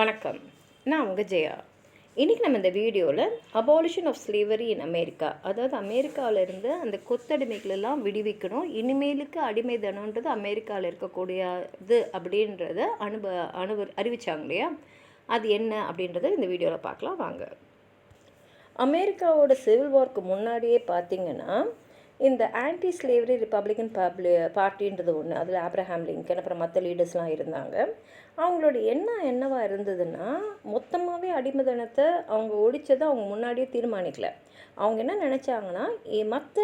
வணக்கம். நான் உங்கள் ஜெயா. இன்றைக்கி நம்ம இந்த வீடியோவில் abolition of slavery in America, அதாவது அமெரிக்காவிலேருந்து அந்த கொத்தடிமைகளெல்லாம் விடுவிக்கணும், இனிமேலுக்கு அடிமைதனன்றது அமெரிக்காவில் இருக்கக்கூடியது அப்படின்றத அறிவிச்சாங்க இல்லையா, அது என்ன அப்படின்றத இந்த வீடியோவில் பார்க்கலாம் வாங்க. அமெரிக்காவோட சிவில் வார்க்கு முன்னாடியே பார்த்திங்கன்னா இந்த ஆன்டி ஸ்லேவரி ரிப்பப்ளிகன் பார்ட்டின்றது ஒன்று, அதில் ஆப்ரஹாம் லிங்கன் அப்புறம் மற்ற லீடர்ஸ்லாம் இருந்தாங்க. அவங்களோட எண்ணம் என்னவாக இருந்ததுன்னா, மொத்தமாகவே அடிமைத்தனத்தை அவங்க ஒழிச்சதை அவங்க முன்னாடியே தீர்மானிக்கல. அவங்க என்ன நினச்சாங்கன்னா, மற்ற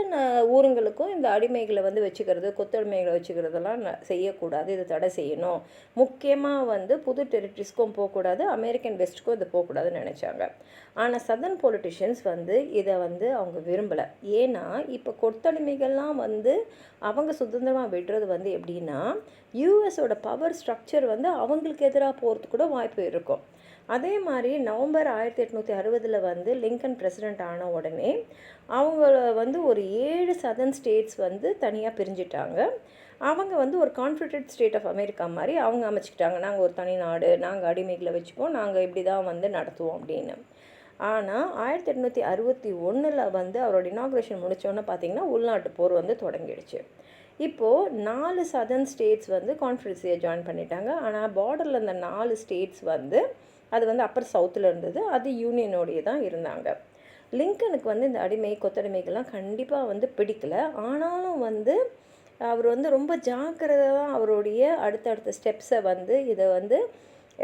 ஊருங்களுக்கும் இந்த அடிமைகளை வச்சுக்கிறது, கொத்தடிமைகளை வச்சுக்கிறதெல்லாம் செய்யக்கூடாது, இதை தடை செய்யணும். முக்கியமாக புது டெரிட்டரிஸ்க்கும் போகக்கூடாது, அமெரிக்கன் வெஸ்ட்டுக்கும் இது போகக்கூடாதுன்னு நினச்சாங்க. ஆனால் சதர்ன் பொலிட்டிஷியன்ஸ் இதை அவங்க விரும்பலை. ஏன்னா இப்போ கொத்தடிமைகள்லாம் அவங்க சுதந்திரமாக விடுறது எப்படின்னா, யூஎஸோட பவர் ஸ்ட்ரக்சர் அவங்களுக்கு எதிராக போகிறதுக்கு கூட வாய்ப்பு இருக்கும். அதே மாதிரி நவம்பர் 1860 லிங்கன் பிரசிடெண்ட் ஆன உடனே அவங்கள ஒரு 7 சதர்ன் ஸ்டேட்ஸ் தனியாக பிரிஞ்சிட்டாங்க. அவங்க ஒரு கான்ஃபெடரேட் ஸ்டேட் ஆஃப் அமெரிக்கா மாதிரி அவங்க அமைச்சிக்கிட்டாங்க. நாங்கள் ஒரு தனி நாடு, நாங்கள் அடிமைகளை வச்சுப்போம், நாங்கள் இப்படி தான் நடத்துவோம் அப்படின்னு. ஆனால் 1861 அவரோட இனாக்ரேஷன் முடித்தோன்னே பார்த்திங்கன்னா உள்நாட்டு போர் தொடங்கிடுச்சு. இப்போது 4 சதர்ன் ஸ்டேட்ஸ் கான்ஃபெடரசியை ஜாயின் பண்ணிட்டாங்க. ஆனால் பார்டரில் இந்த 4 ஸ்டேட்ஸ் அது அப்பர் சவுத்தில் இருந்தது, அது யூனியனோடைய தான் இருந்தாங்க. லிங்கனுக்கு இந்த அடிமை கொத்தடிமைகள்லாம் கண்டிப்பாக பிடிக்கலை. ஆனாலும் அவர் ரொம்ப ஜாக்கிரதையாக அவருடைய அடுத்தடுத்த ஸ்டெப்ஸை இதை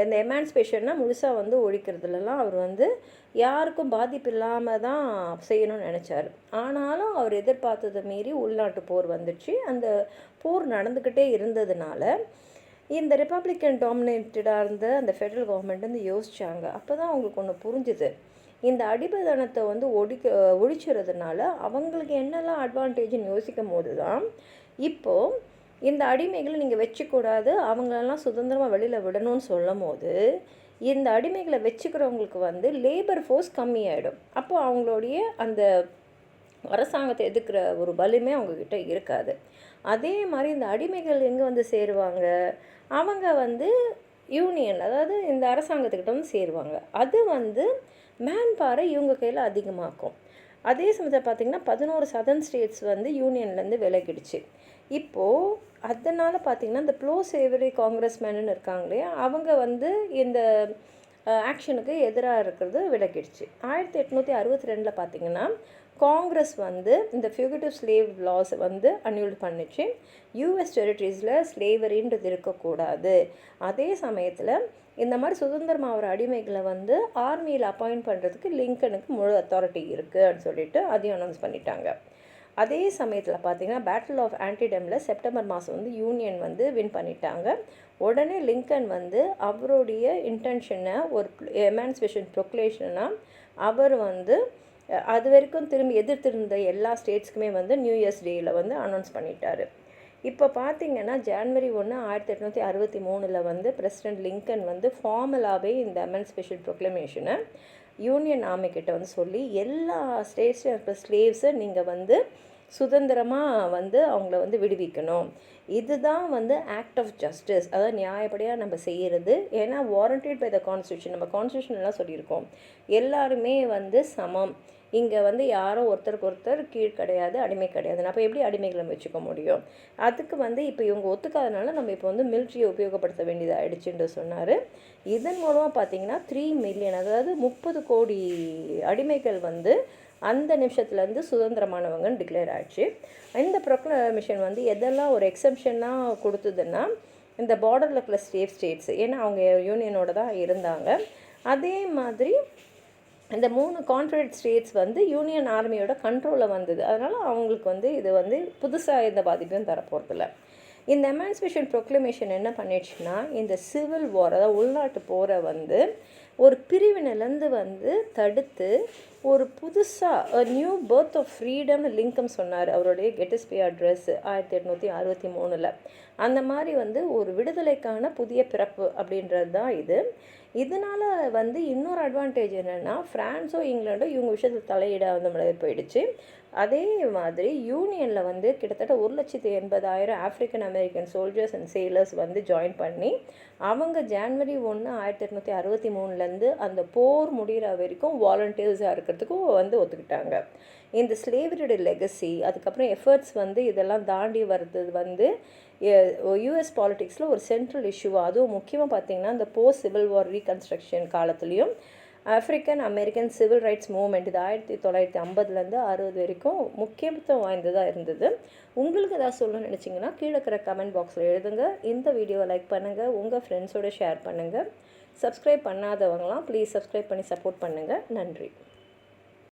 இந்த எமான்சிபேஷன்னா முழுசாக ஒழிக்கிறதுலலாம் அவர் யாருக்கும் பாதிப்பு இல்லாமல் தான் செய்யணும்னு நினச்சார். ஆனாலும் அவர் எதிர்பார்த்ததை மீறி உள்நாட்டு போர் வந்துச்சு. அந்த போர் நடந்துக்கிட்டே இருந்ததுனால இந்த ரிப்பப்ளிக்கன் டாமினேட்டடாக இருந்த அந்த ஃபெடரல் கவர்மெண்ட் யோசித்தாங்க. அப்போ தான் அவங்களுக்கு ஒன்று புரிஞ்சுது, இந்த அடிமைத்தனத்தை ஒழிச்சுறதுனால அவங்களுக்கு என்னெல்லாம் அட்வான்டேஜ்னு யோசிக்கும் போது தான் இப்போது இந்த அடிமைகளை நீங்கள் வச்சுக்கூடாது, அவங்களெல்லாம் சுதந்திரமாக வெளியில் விடணும்னு சொல்லும் போது இந்த அடிமைகளை வச்சுக்கிறவங்களுக்கு லேபர் ஃபோர்ஸ் கம்மியாயிடும். அப்போது அவங்களுடைய அந்த அரசாங்கத்தை எதிர்க்கிற ஒரு பலமே அவங்கக்கிட்ட இருக்காது. அதே மாதிரி இந்த அடிமைகள் எங்கே சேருவாங்க, அவங்க யூனியன், அதாவது இந்த அரசாங்கத்துக்கிட்ட சேருவாங்க. அது மேன் பவரை இவங்க கையில் அதிகமாக்கும். அதே சமயத்தில் பார்த்திங்கன்னா 11 சதர்ன் ஸ்டேட்ஸ் யூனியன்லேருந்து விலகிடுச்சு. இப்போது அதனால் பார்த்திங்கன்னா இந்த ப்ரோ ஸ்லேவரி காங்கிரஸ்மேனு இருக்காங்க இல்லையா, அவங்க இந்த ஆக்ஷனுக்கு எதிராக இருக்கிறது விலகிடுச்சு. 1862 பார்த்திங்கன்னா காங்கிரஸ் இந்த ஃபியூகிட்டிவ் ஸ்லேவ் லாஸ் அன்யூல் பண்ணிச்சு. யூஎஸ் டெரிட்டரிஸில் ஸ்லேவரின்றது இருக்கக்கூடாது. அதே சமயத்தில் இந்த மாதிரி சுதந்திரமாகிற அடிமைகளை ஆர்மியில் அப்பாயிண்ட் பண்ணுறதுக்கு லிங்கனுக்கு முழு அத்தாரிட்டி இருக்குதுன்னு சொல்லிட்டு அதையும் அனௌன்ஸ் பண்ணிட்டாங்க. அதே சமயத்தில் பார்த்திங்கன்னா பேட்டில் ஆஃப் ஆன்டிடமில் செப்டம்பர் மாதம் யூனியன் வின் பண்ணிட்டாங்க. உடனே லிங்கன் அவருடைய இன்டென்ஷனை ஒரு எமான்சிபேஷன் ப்ரொக்ளேஷனாக அவர் அது வரைக்கும் திரும்பி எதிர்த்திருந்த எல்லா ஸ்டேட்ஸ்க்குமே நியூ இயர்ஸ் டேயில் அனௌன்ஸ் பண்ணிட்டார். இப்போ பார்த்திங்கன்னா ஜனவரி 1, 1863 பிரசிடெண்ட் லிங்கன் ஃபார்மலாகவே இந்த எமான்சிபேஷன் ப்ரொக்ளமேஷனை யூனியன் ஆர்மிக்கிட்ட சொல்லி எல்லா ஸ்டேட்ஸில் இருக்கிற ஸ்லேவ்ஸை நீங்கள் சுதந்திரமாக அவங்கள விடுவிக்கணும். இதுதான் ஆக்ட் ஆஃப் ஜஸ்டிஸ், அதாவது நியாயப்படியாக நம்ம செய்கிறது. ஏன்னா வாரண்டட் பை த கான்ஸ்டியூஷன், நம்ம கான்ஸ்டியூஷன்லாம் சொல்லியிருக்கோம், எல்லாருமே சமம். இங்கே யாரும் ஒருத்தருக்கு ஒருத்தர் கீழ் கிடையாது, அடிமை கிடையாது. அப்போ எப்படி அடிமைகளை வச்சுக்க முடியும்? அதுக்கு இப்போ இவங்க ஒத்துக்காதனால நம்ம இப்போ மிலிட்ரியை உபயோகப்படுத்த வேண்டியது ஆயிடுச்சுன்னு சொன்னார். இதன் மூலமாக பார்த்திங்கன்னா 3 மில்லியன், அதாவது 30 கோடி அடிமைகள் அந்த நிமிஷத்துலேருந்து சுதந்திரமானவங்கன்னு டிக்ளேர் ஆச்சு. இந்த ப்ரொக்ளமேஷன் எதெல்லாம் ஒரு எக்ஸம்ஷனாக கொடுத்ததுன்னா இந்த பார்டரில் இருக்கிற ஸ்டேட்ஸ், ஏன்னா அவங்க யூனியனோட தான் இருந்தாங்க. அதே மாதிரி இந்த 3 கான்ஃபெடரேட் ஸ்டேட்ஸ் யூனியன் ஆர்மியோட கண்ட்ரோலில் வந்தது. அதனால் அவங்களுக்கு இது புதுசாக எந்த பாதிப்பையும் தரப்போகிறதில்ல. இந்த எமான்சிபேஷன் ப்ரொக்ளமேஷன் என்ன பண்ணிடுச்சுன்னா இந்த சிவில் வார், அதாவது உள்நாட்டு போரை ஒரு பிரிவினைலேருந்து வந்து தடுத்து ஒரு புதுசாக நியூ பர்த் ஆஃப் ஃப்ரீடம்னு லிங்கம் சொன்னார் அவருடைய கெட்டிஸ்பே அட்ரஸ் 1863. அந்த மாதிரி வந்து ஒரு விடுதலைக்கான புதிய பிறப்பு அப்படின்றது தான் இது. இதனால் வந்து இன்னொரு அட்வான்டேஜ் என்னென்னா, ஃப்ரான்ஸோ இங்கிலாண்டோ இவங்க விஷயத்தில் தலையிட வந்து மாதிரி போயிடுச்சு. அதே மாதிரி யூனியனில் வந்து கிட்டத்தட்ட 1,80,000 African American soldiers and Sailors வந்து ஜாயின் பண்ணி அவங்க ஜான்வரி 1, 1863 அந்த போர் முடிகிற வரைக்கும் வாலண்டியர்ஸாக இருக்கிறதுக்கும் வந்து ஒத்துக்கிட்டாங்க. இந்த ஸ்லேவரியோட லெகசி அதுக்கப்புறம் எஃபர்ட்ஸ் வந்து இதெல்லாம் தாண்டி வர்றது வந்து யூஎஸ் பாலிட்டிக்ஸில் ஒரு சென்ட்ரல் இஷ்யூவாக, அதுவும் முக்கியமாக பார்த்திங்கன்னா இந்த போஸ்ட் சிவில் வார் ரீகன்ஸ்ட்ரக்ஷன் காலத்துலேயும் African American civil rights movement இது 1950 60 வரைக்கும் முக்கியத்துவம் வாய்ந்ததாக இருந்தது. உங்களுக்கு ஏதாவது சொல்லணும்னு நினச்சிங்கன்னா கீழே இருக்கிற கமெண்ட் பாக்ஸில் எழுதுங்க. இந்த வீடியோவை லைக் பண்ணுங்கள், உங்கள் ஃப்ரெண்ட்ஸோடு ஷேர் பண்ணுங்கள். சப்ஸ்கிரைப் பண்ணாதவங்களாம் ப்ளீஸ் சப்ஸ்கிரைப் பண்ணி சப்போர்ட் பண்ணுங்கள். நன்றி.